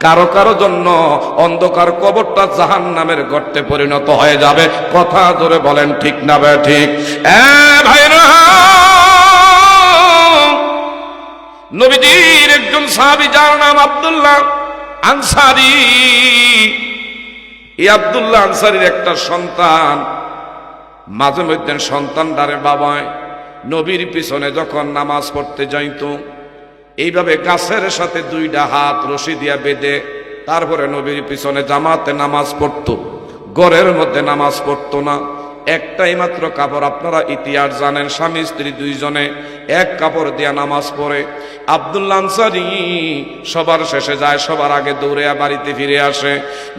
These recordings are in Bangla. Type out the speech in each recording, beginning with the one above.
কারো কারো জন্য অন্ধকার কবরটা জাহান্নামের গর্তে পরিণত হয়ে যাবে। কথা জোরে বলেন ঠিক না ঠিক? ভাইরা, নবীজির একজন সাহাবী যার নাম আব্দুল্লাহ আনসারী। এই আব্দুল্লাহ আনসারীর একটা সন্তান, মাঝে মধ্যে সন্তানটারে বাবায় নবীর পিছনে যখন নামাজ পড়তে যাইত, এইভাবে গাছের সাথে দুইটা হাত রশি দিয়া বেঁধে তারপরে নবীর পিছনে জামাতে নামাজ পড়তো। ঘরের মধ্যে নামাজ পড়তো না, একটাই মাত্র কাপড়। আপনারা ইতিহাস জানেন, স্বামী স্ত্রী দুইজনে এক কাপড় দিয়া নামাজ পড়ে। আব্দুল্লাহ আনসারী সবার শেষে যায়, সবার আগে দৌড়ে বাড়িতে ফিরে আসে।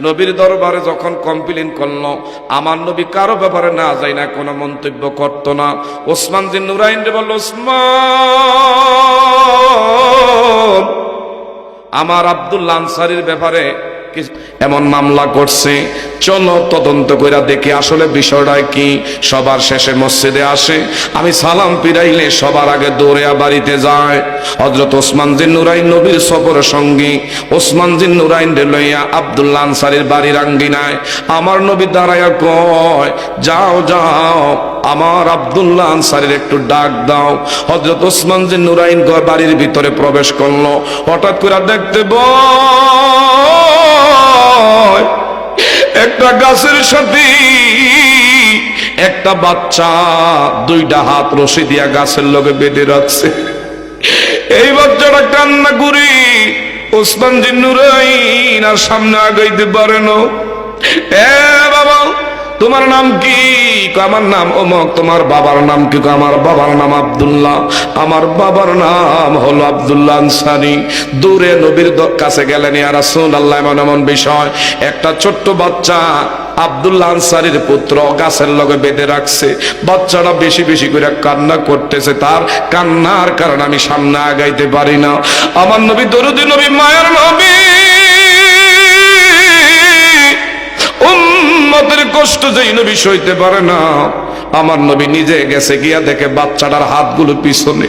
নবীর দরবারে যখন কমপ্লেইন করলো, আমার নবী কারো ব্যাপারে না যায় না, কোনো মন্তব্য করতো না। ওসমান জিন নুরাইন রে বলল, ওসমান, আমার আব্দুল্লাহ আনসারীর ব্যাপারে এমন মামলা করছে, চলো তদন্ত করে দেখি আসলে বিষয়টা কি। সবার শেষে মসজিদে আসে, আমি সালাম ফিরাইলে সবার আগে দৌড়ে বাড়িতে যায়। হযরত ওসমান জিন নুরাইন নবীর সফরের সঙ্গী। ওসমান জিন নুরাইন রে লইয়া আব্দুল্লাহ আনসারীর বাড়ির আঙ্গিনায় আমার নবী দাঁড়াইয়া কয়, যাও যাও, আমার আব্দুল্লাহ আনসারীর একটু ডাক দাও। হযরত ওসমান জিন নুরাইন বাড়ির ভিতরে প্রবেশ করলো। হঠাৎ করে দেখতে একটা গাছের সাথে একটা বাচ্চা দুইটা হাত রশি দিয়া গাছের লগে বেঁধে রাখছে। এই বাচ্চাটা কান্না করে ওসমান জিন নুরাইন আর সামনে আগাইতে পারে না। বাবা, তোমার নাম কি? আমার নাম অমুক। তোমার বাবার নাম কি? আমার বাবার নাম আব্দুল্লাহ। আমার বাবার নাম হলো আব্দুল্লাহ আনসারী। দূরে নবীর কাছে গেলেন, ইয়া রাসূলুল্লাহ, এমন এমন বিষয়, একটা ছোট্ট বাচ্চা আব্দুল্লাহ আনসারীর পুত্র গাছের লগে বেঁধে রাখছে। বাচ্চাটা বেশি বেশি করে কান্না করতেছে, তার কান্নার কারণে আমি সামনে আগাইতে পারি না। আমার নবী দরুদি নবী, মায়ের নবী, উম্মতের কষ্ট যেই নবী সইতে পারে না, আমার নবী নিজে গেছে, গিয়া দেখে বাচ্চাটার হাতগুলো পিছনে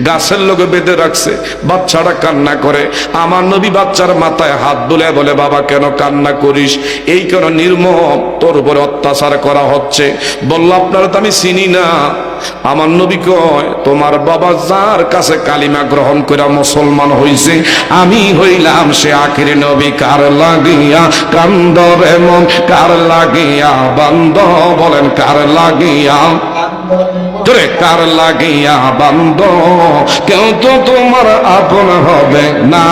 গাছের লগে বেঁধে রাখছে। বাচ্চাটা কান্না করে। আমার নবী বাচ্চার মাথায় হাত বুলে বলে, বাবা কেন কান্না করিস? এই কেন নির্মম তোর উপরে অত্যাচার করা হচ্ছে? বলল, আপনারা তো আমি চিনি না। আমার নবী কয়, তোমার বাবা যার কাছে কালিমা গ্রহণ করে মুসলমান হইছে, আমি হইলাম সে আখির নবী। কার লাগিয়া কান্দরে মন, কার লাগিয়া বান্দ, বলেন কার লাগিয়া, তোরে কার লাগিয়া বান্দ, কেউ তো তোমার আপন হবে না,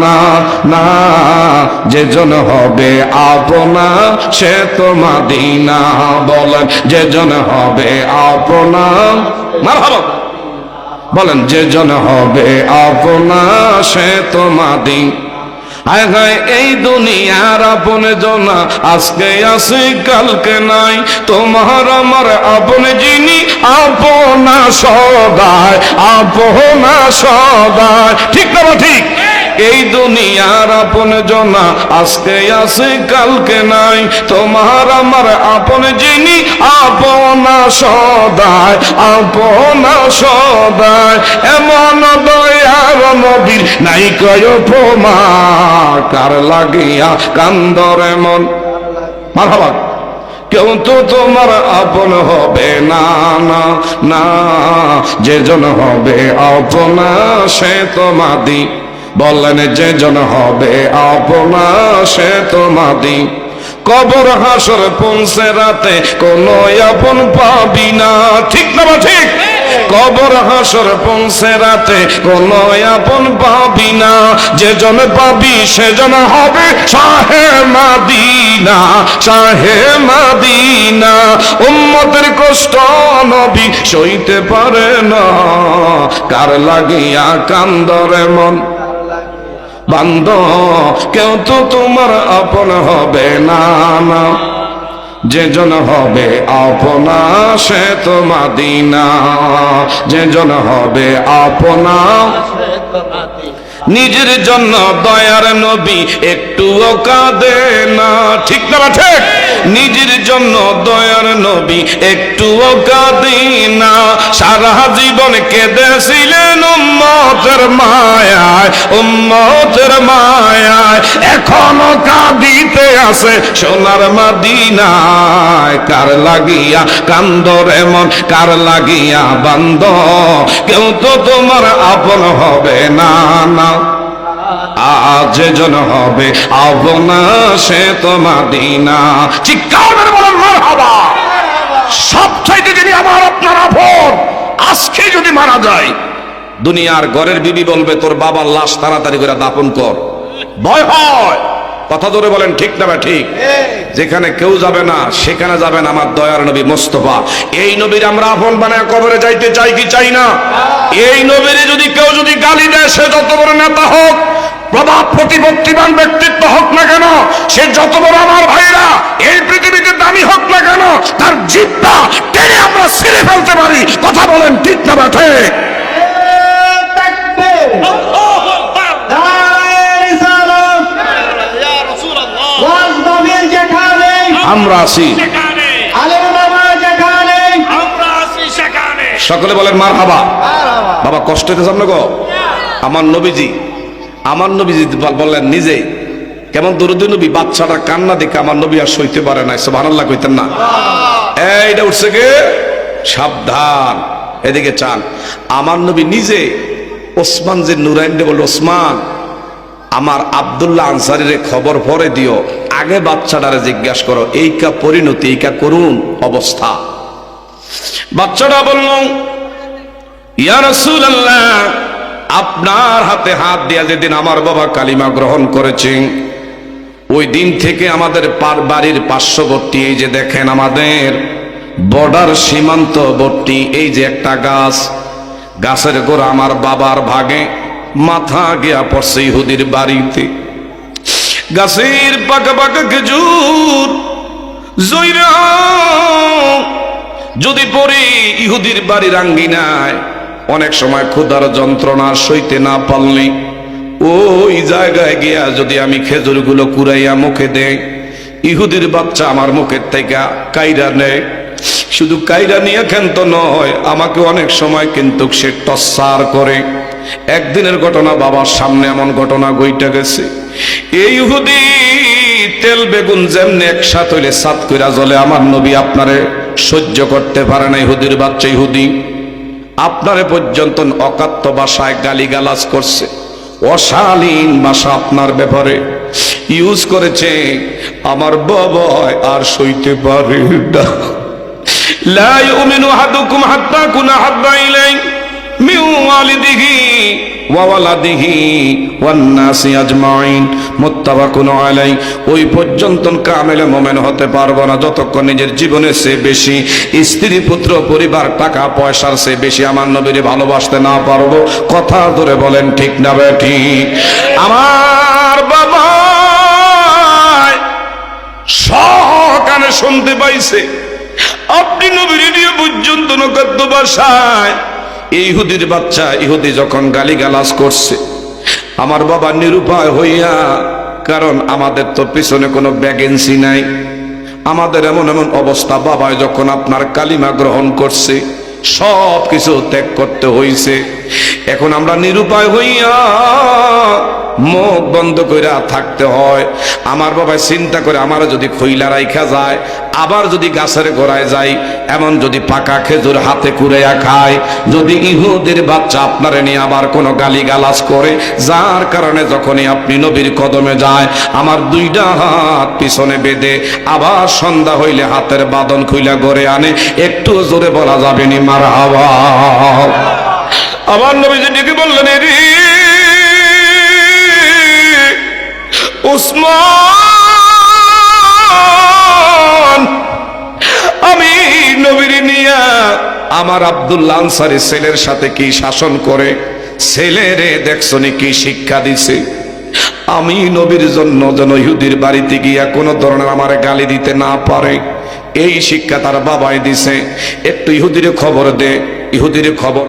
না না, যেজন হবে আপনা সে তো মদিনা, বলেন যেজন হবে আপনা, মারহাবা, বলেন যেজন হবে আপনা সে তো মদিনা। হায় হায়, এই দুনিয়ার আপন জনা আজকে আছে কালকে নাই, তোমার আমার আপন যিনি আপনা সদায়, আপনা সদায়। ঠিক না ঠিক? এই দুনিয়ার আপন জনা আজকে আছে কালকে নাই, তোমার আমার আপন যিনি আপনা সদায়, আপনা সদায়। এমন দয়ার নবীর নাই কয় উপমা, কার লাগিয়া কান্দরে মন, মারহাবা, কেউ তো তোমার আপন হবে না, না না, যেজন হবে আপনা সে তো মদিনা, বললেন যেজন হবে আপনা সে তো মদিনা। কবর হাসর পৌঁছে রাতে কোন আপন পাবি না। ঠিক না ঠিক? কবর হাসর পৌঁছে রাতে কোন আপন পাবি না, যেজন পাবি সেজন হবে শাহে মদিনা, শাহে মদিনা। উম্মতের কষ্ট নবী সইতে পারে না, কার লাগিয়া কান্দরে মন বান্দ, কেউ তো তোমার আপন হবে না, না, যেজন হবে আপনা সে তো মদিনা, যেজন হবে আপনা। নিজের জন্য দয়ার নবী একটুও কাঁদে না। ঠিক না ঠিক? নিজের জন্য দয়ার নবী একটুও কাঁদিনা, সারা জীবন কেঁদেছিলেন উম্মতের মায়ায়, উম্মতের মায়ায়। এখনো কাঁদিতে আছে সোনার মদিনায়। কার লাগিয়া কান্দর এমন, কার লাগিয়া বান্দ, কেউ তো তোমার আপন হবে না, না আজ জন হবে আপনা সে তো মদিনা। চিৎকার করে বলেন মারহাবা। সবচাইতে যিনি আমার আপনার আপন, আজকে যদি মারা যায় দুনিয়ার ঘরের বিবি বলবে তোর বাবার লাশ তাড়াতাড়ি করে দাফন কর, ভয় হয়। কথা ধরে বলেন ঠিক না বা ঠিক? যেখানে কেউ যাবে না সেখানে যাবেন আমার দয়ার নবী মুস্তাফা। এই নবীর আমরা আপন বানায় কবরে যাইতে চাই কি চাই না? এই নবীর যদি কেউ যদি গালি দেয়, সে যত বড় নেতা হোক, প্রভাব প্রতিপত্তিবান ব্যক্তিত্ব হোক না কেন, সে যত বড় আমার ভাইরা এই পৃথিবীতে দামি হোক না কেন, তার জিহ্বা টেনে আমরা ছিঁড়ে ফেলতে পারি। কথা বলেন ঠিক না বা ঠিক? আমরা আছি, সকলে বলেন মারহাবা। বাবা কষ্ট হইতে সামনে গো। আমার নবীজি, আমার নবীজি বললেন নিজে কেমন দরুদি নবী, বাচ্চাটা কান্না দেখে আমার নবী আর সইতে পারে না, সুবহানাল্লাহ কইতেন না? এইটা উঠছে গে, সাবধান, এদিকে চান। আমার নবী নিজে ওসমান যে নুরাইন বলল, ওসমান আমার আব্দুল্লাহ আনসারীর খবর পরে দিও, আগে বাচ্চাটারে জিজ্ঞাসা করো এই কা পরিণতি, এই কা করুণ অবস্থা। বাচ্চাটা বলল, ইয়া রাসূলুল্লাহ, আপনার হাতে হাত দিয়া যেদিন আমার বাবা কালিমা গ্রহণ করেছেন, ওই দিন থেকে আমাদের বাড়ির পার্শ্ববর্তী এই যে দেখেন আমাদের বর্ডার সীমান্তবর্তী এই যে একটা গাছ, গাছের গোড়া আমার বাবার ভাগে মাথা গিয়া পড়ছে ইহুদির বাড়িতে। গাছের পাকা পাকা খেজুর জইরা যদি পড়ে ইহুদির বাড়ির আঙ্গিনায়, অনেক সময় ক্ষুধার যন্ত্রণা সইতে না পারলে ওই জায়গায় গিয়া যদি আমি খেজুরগুলো কুড়াইয়া মুখে দেই, ইহুদির বাচ্চা আমার মুখের থেকে কাইরা নেয়। শুধু কাইরা নিয়ে ক্ষান্ত নয়, আমাকে অনেক সময় কিন্তু সে টর্চার করে। একদিনের ঘটনা, বাবার সামনে এমন ঘটনা গইটা গেছে, এই ইহুদি তেল বেগুন যেমনি একসাথ হইলে সাত কইরা জ্বলে, আমার নবী আপনারে সহ্য করতে পারে না। ইহুদির বাচ্চা ইহুদি আপনারে পর্যন্ত অকাত্য ভাষায় গালিগালাজ করছে, অশালীন ভাষা আপনার ব্যাপারে ইউজ করেছে। আমার বাবা আর সইতে পারে না। লা ইউমিনু আহাদুকুম হাত্তা কুনা হাব্বা ইলাইহি মিন ওয়ালিদিহি ওয়া ওয়ালাদিহি ওয়ান নাসি আজমাইন, মুত্তাফাকুন আলাইহি। ওই পর্যন্ত কামেলে মুমিন হতে পারবো না যতক্ষণ নিজের জীবনের চেয়ে বেশি, স্ত্রী পুত্র পরিবার টাকা পয়সার চেয়ে বেশি আমার নবীরে ভালোবাসতে না পারবো। কথা ধরে বলেন ঠিক না ঠিক? আমার বাবা সকালে শুনতে পাইছে আপনি নবীর নিয়ে পর্যন্ত নকাদ্য ভাষায় ইহুদির বাচ্চা ইহুদি যখন গালিগালাজ করছে, আমার বাবা নিরুপায় হইয়া, কারণ আমাদের তো পিছনে কোনো ভ্যাকেন্সি নাই, আমাদের এমন এমন অবস্থা, বাবায় যখন আপনার কালিমা গ্রহণ করছে সব কিছু ত্যাগ করতে হইছে। এখন আমরা নিরুপায় হইয়া মুখ বন্ধ কইরা থাকতে হয়। আমার বাবা চিন্তা করে, আমার যদি খইলা রাইখা যায়, আবার যদি গাছের গোড়ায় যাই, এমন যদি পাকা খেজুর হাতে কুড়াইয়া খায়, যদি ইহুদের বাচ্চা আপনারে নিয়ে আবার কোনো গালিগালাজ করে, যার কারণে যখনই আপনি নবীর কদমে যায়, আমার দুইটা হাত পিছনে বেঁধে আবার সন্ধ্যা হইলে হাতের বাঁধন খুইলা গড়ে আনে, একটু জোরে বলা যাবে নি মারহাবা। আমার নবী যেদিকে বললেন, রে উসমান, আমি নবীর নিয়া আমার আব্দুল্লাহ আনসারী ছেলের সাথে কি শাসন করে, ছেলেরে দেখছনি কি শিক্ষা দিছে। আমি নবীর জন্য যেন ইহুদির বাড়িতে গিয়া কোনো ধরনের আমার গালি দিতে না পারে, এই শিক্ষা তার বাবাই দিছে। একটু ইহুদিরে খবর দে, ইহুদিরে খবর